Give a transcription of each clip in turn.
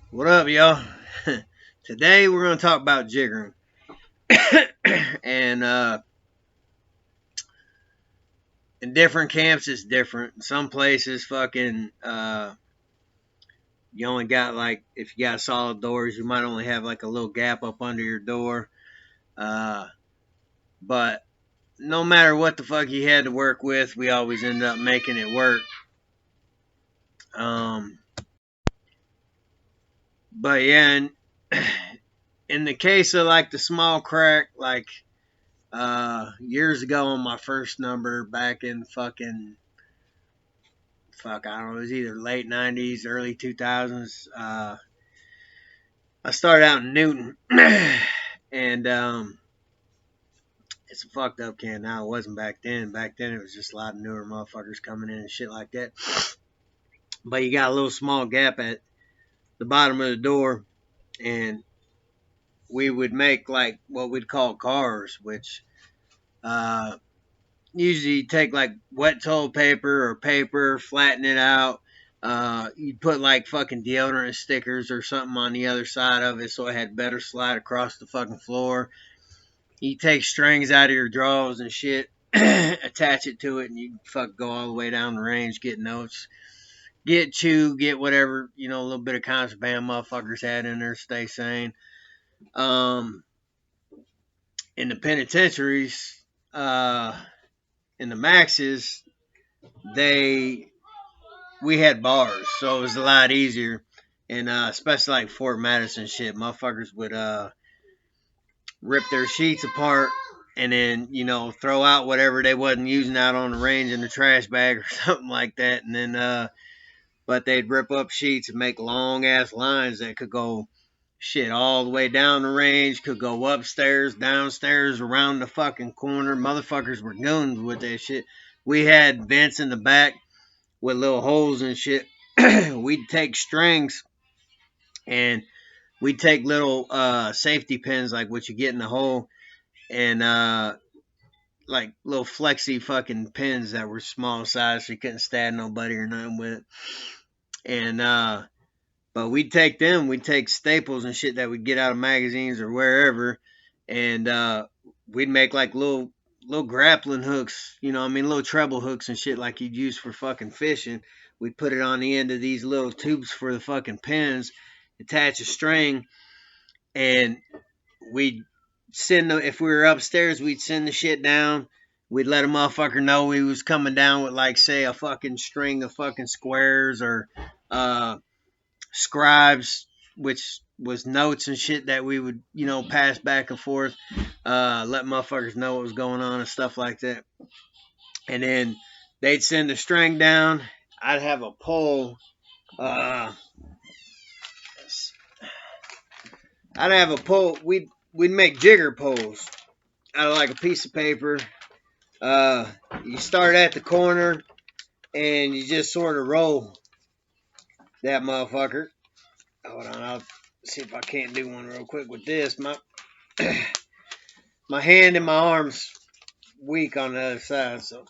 What up, y'all? Today we're gonna talk about jiggering, and in different camps it's different. In some places, fucking, you only got like if you got solid doors, you might only have like a little gap up under your door. Uh, but no matter what the fuck you had to work with, we always end up making it work. Um, but yeah, and in the case of like the small crack, like years ago on my first number back in I don't know, it was either late 90s, early 2000s. I started out in Newton, and it's a fucked up can now. It wasn't back then. Back then, it was just a lot of newer motherfuckers coming in and shit like that. But you got a little small gap at the bottom of the door, and we would make like what we'd call cars, which uh, usually take like wet toilet paper or paper, flatten it out. You'd put like fucking deodorant stickers or something on the other side of it so it had better slide across the fucking floor. You take strings out of your drawers and shit, attach it to it, and you fuck go all the way down the range, get notes, get chew, get whatever, a little bit of contraband motherfuckers had in there, stay sane. Um, in the penitentiaries, in the maxes, they we had bars, so it was a lot easier. And especially like Fort Madison shit, motherfuckers would rip their sheets apart and then throw out whatever they wasn't using out on the range in the trash bag or something like that. And then but they'd rip up sheets and make long ass lines that could go shit all the way down the range, could go upstairs, downstairs, around the fucking corner. Motherfuckers were goons with that shit. We had vents in the back with little holes and shit. We'd take strings and we'd take little safety pins like what you get in the hole and like little flexy fucking pins that were small size so you couldn't stab nobody or nothing with it. And but we'd take staples and shit that we'd get out of magazines or wherever, and we'd make like little grappling hooks, little treble hooks and shit like you'd use for fucking fishing. We'd put it on the end of these little tubes for the fucking pins, attach a string, and we'd if we were upstairs, we'd send the shit down. We'd let a motherfucker know we was coming down with like say a fucking string of fucking squares or scribes, which was notes and shit that we would, pass back and forth, let motherfuckers know what was going on and stuff like that. And then they'd send the string down. I'd have a pole. I'd have a pole. We'd make jigger poles out of like a piece of paper. You start at the corner and you just sort of roll that motherfucker. Hold on, I'll see if I can't do one real quick with this. My hand and my arm's weak on the other side, so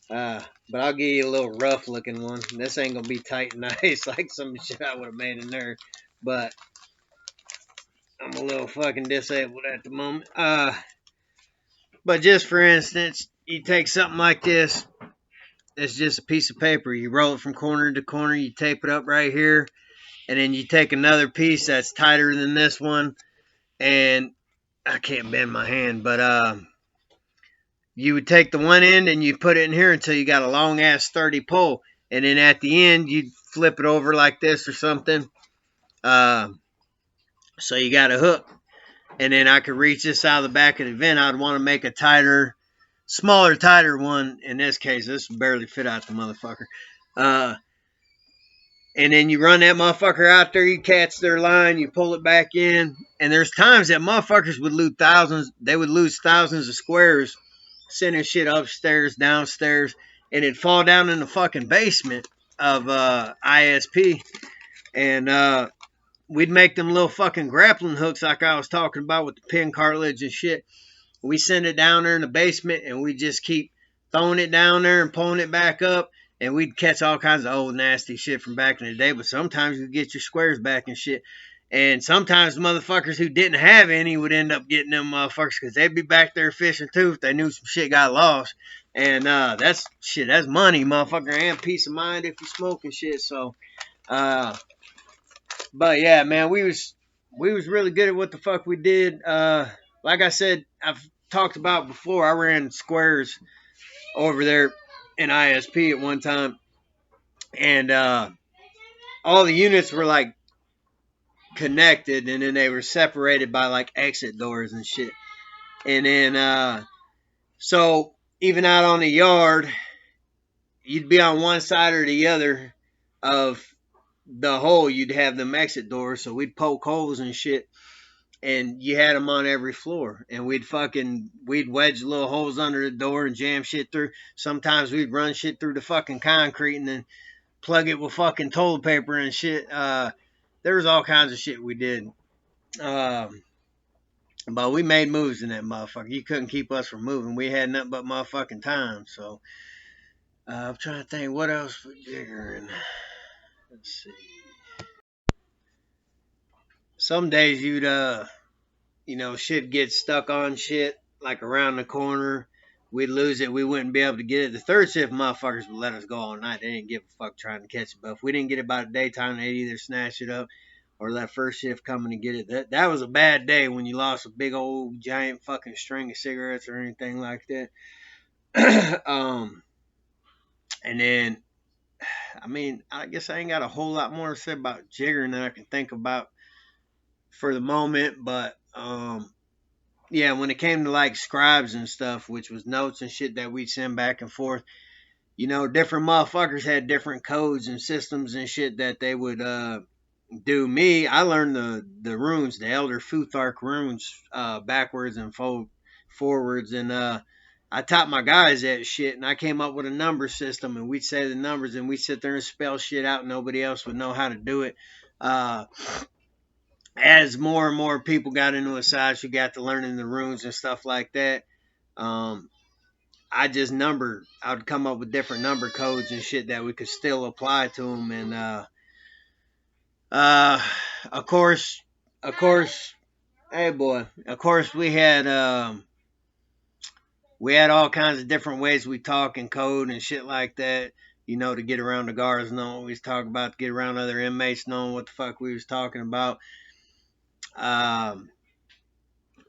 but I'll give you a little rough looking one. This ain't gonna be tight and nice like some shit I would have made in there, but I'm a little fucking disabled at the moment. But just for instance, you take something like this. It's just a piece of paper. You roll it from corner to corner. You tape it up right here. And then you take another piece that's tighter than this one. And I can't bend my hand. But you would take the one end and you put it in here until you got a long-ass sturdy pole. And then at the end, you'd flip it over like this or something. So you got a hook. And then I could reach this out of the back of the vent. I'd want to make a smaller, tighter one. In this case, this would barely fit out the motherfucker. And then you run that motherfucker out there, you catch their line, you pull it back in. And there's times that motherfuckers would lose thousands. They would lose thousands of squares sending shit upstairs, downstairs. And it'd fall down in the fucking basement of ISP. And we'd make them little fucking grappling hooks like I was talking about with the pin cartilage and shit. We send it down there in the basement and we just keep throwing it down there and pulling it back up. and we'd catch all kinds of old nasty shit from back in the day. But sometimes you get your squares back and shit. And sometimes motherfuckers who didn't have any would end up getting them motherfuckers because they'd be back there fishing too if they knew some shit got lost. And that's shit. That's money, motherfucker, and peace of mind if you smoke and shit. So, but yeah, man, we was really good at what the fuck we did. Like I said, I've talked about before. I ran squares over there in ISP at one time, and all the units were like connected, and then they were separated by like exit doors and shit. And then so even out on the yard, you'd be on one side or the other of the hole. You'd have them exit doors, so we'd poke holes and shit, and you had them on every floor. And we'd wedge little holes under the door and jam shit through. Sometimes we'd run shit through the fucking concrete and then plug it with fucking toilet paper and shit. There was all kinds of shit we did. But we made moves in that motherfucker. You couldn't keep us from moving. We had nothing but motherfucking time. So I'm trying to think what else for Jiggerin. Let's see. Some days you'd shit get stuck on shit like around the corner. We'd lose it. We wouldn't be able to get it. The third shift motherfuckers would let us go all night. They didn't give a fuck trying to catch it. But if we didn't get it by the daytime, they'd either snatch it up or let first shift come in and get it. That was a bad day when you lost a big old giant fucking string of cigarettes or anything like that. And then, I mean, I guess I ain't got a whole lot more to say about Jiggerin than I can think about for the moment. But yeah, when it came to like scribes and stuff, which was notes and shit that we'd send back and forth, different motherfuckers had different codes and systems and shit that they would do. Me, I learned the runes, the Elder Futhark runes, backwards and forwards, and I taught my guys that shit, and I came up with a number system, and we'd say the numbers, and we'd sit there and spell shit out, and nobody else would know how to do it. As more and more people got into a science, you got to learning the runes and stuff like that. I just numbered. I would come up with different number codes and shit that we could still apply to them, and of course, hey boy, of course we had all kinds of different ways we talk and code and shit like that, to get around the guards knowing what we was talking about, to get around other inmates knowing what the fuck we was talking about.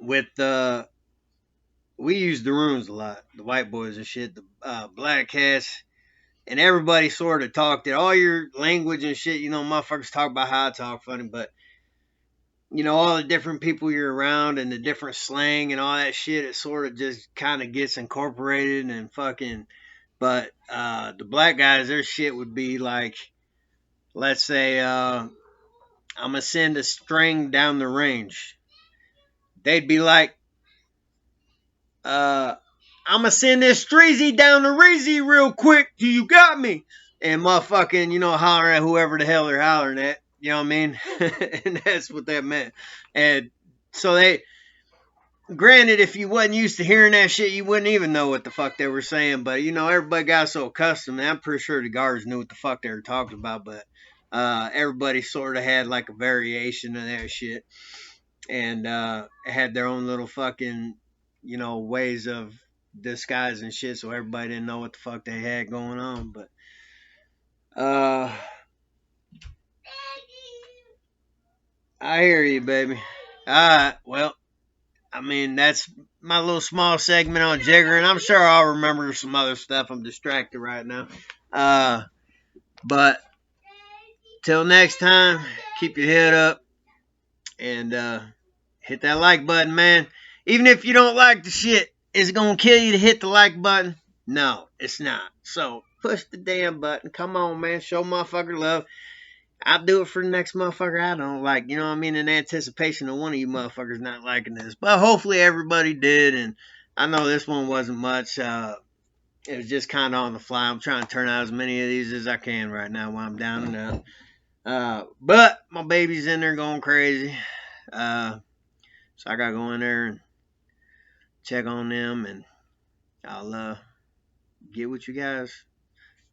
With we used the runes a lot, the white boys and shit, the black cats, and everybody sort of talked it. All your language and shit, motherfuckers talk about how I talk funny, but all the different people you're around and the different slang and all that shit, it sort of just kind of gets incorporated and fucking. But the black guys, their shit would be like, let's say, I'm gonna send a string down the range. They'd be like, I'm gonna send this streezy down the reezy real quick. Do you got me? And motherfucking, holler at whoever the hell they're hollering at. You know what I mean? And that's what that meant. And so granted, if you wasn't used to hearing that shit, you wouldn't even know what the fuck they were saying. But, everybody got so accustomed. And I'm pretty sure the guards knew what the fuck they were talking about. But everybody sort of had like a variation of that shit. And had their own little fucking, ways of disguise and shit. So everybody didn't know what the fuck they had going on. But I hear you, baby. Alright, well, I mean, that's my little small segment on Jiggerin. I'm sure I'll remember some other stuff. I'm distracted right now. But till next time, keep your head up and hit that like button, man. Even if you don't like the shit, is it going to kill you to hit the like button? No, it's not. So push the damn button. Come on, man. Show motherfucker love. I'll do it for the next motherfucker I don't like. You know what I mean? In anticipation of one of you motherfuckers not liking this. But hopefully everybody did. And I know this one wasn't much. It was just kind of on the fly. I'm trying to turn out as many of these as I can right now while I'm down and out. But my baby's in there going crazy. So I got to go in there and check on them. And I'll get with you guys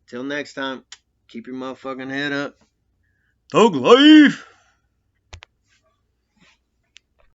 Till next time, keep your motherfucking head up. Thug life!